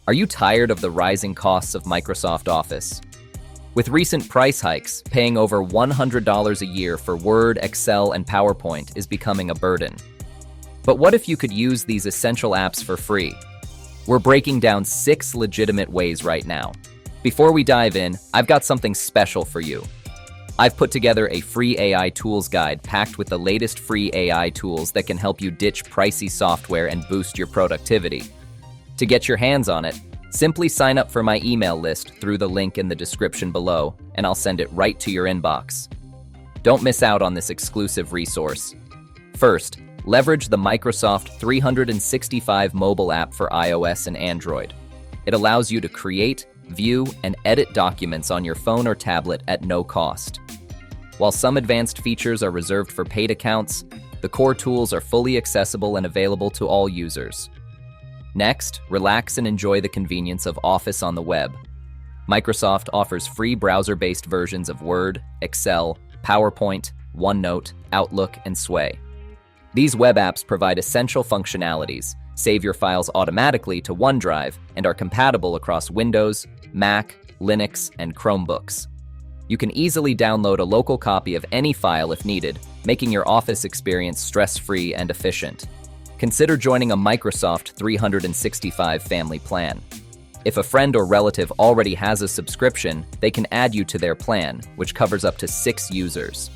Are you tired of the rising costs of Microsoft Office? With recent price hikes, paying over $100 a year for Word, Excel, and PowerPoint is becoming a burden. But what if you could use these essential apps for free? We're breaking down 6 legitimate ways right now. Before we dive in, I've got something special for you. I've put together a free AI tools guide packed with the latest free AI tools that can help you ditch pricey software and boost your productivity. To get your hands on it, simply sign up for my email list through the link in the description below, and I'll send it right to your inbox. Don't miss out on this exclusive resource. First, leverage the Microsoft 365 mobile app for iOS and Android. It allows you to create, view, and edit documents on your phone or tablet at no cost. While some advanced features are reserved for paid accounts, the core tools are fully accessible and available to all users. Next, relax and enjoy the convenience of Office on the web. Microsoft offers free browser-based versions of Word, Excel, PowerPoint, OneNote, Outlook, and Sway. These web apps provide essential functionalities, save your files automatically to OneDrive, and are compatible across Windows, Mac, Linux, and Chromebooks. You can easily download a local copy of any file if needed, making your Office experience stress-free and efficient. Consider joining a Microsoft 365 family plan. If a friend or relative already has a subscription, they can add you to their plan, which covers up to 6 users.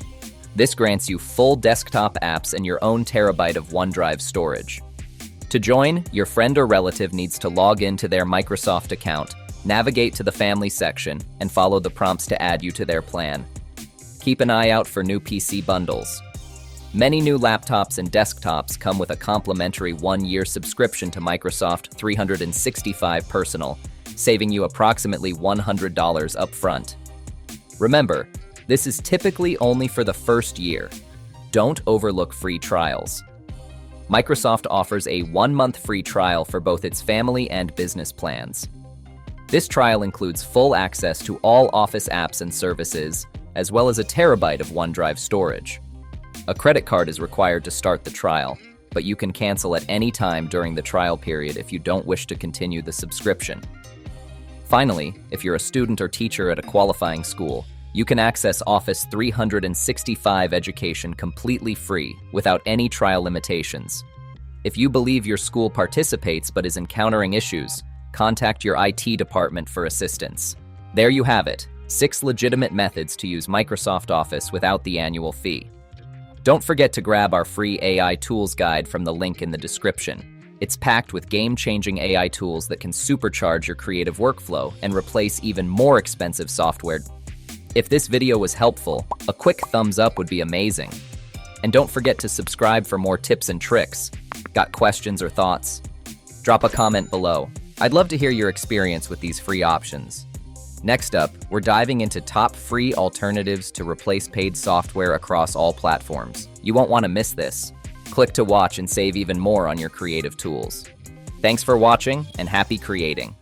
This grants you full desktop apps and your own terabyte of OneDrive storage. To join, your friend or relative needs to log into their Microsoft account, navigate to the Family section, and follow the prompts to add you to their plan. Keep an eye out for new PC bundles. Many new laptops and desktops come with a complimentary 1-year subscription to Microsoft 365 Personal, saving you approximately $100 upfront. Remember, this is typically only for the first year. Don't overlook free trials. Microsoft offers a 1-month free trial for both its family and business plans. This trial includes full access to all Office apps and services, as well as a terabyte of OneDrive storage. A credit card is required to start the trial, but you can cancel at any time during the trial period if you don't wish to continue the subscription. Finally, if you're a student or teacher at a qualifying school, you can access Office 365 education completely free, without any trial limitations. If you believe your school participates but is encountering issues, contact your IT department for assistance. There you have it, 6 legitimate methods to use Microsoft Office without the annual fee. Don't forget to grab our free AI tools guide from the link in the description. It's packed with game-changing AI tools that can supercharge your creative workflow and replace even more expensive software. If this video was helpful, a quick thumbs up would be amazing. And don't forget to subscribe for more tips and tricks. Got questions or thoughts? Drop a comment below. I'd love to hear your experience with these free options. Next up, we're diving into top free alternatives to replace paid software across all platforms. You won't want to miss this. Click to watch and save even more on your creative tools. Thanks for watching, and happy creating.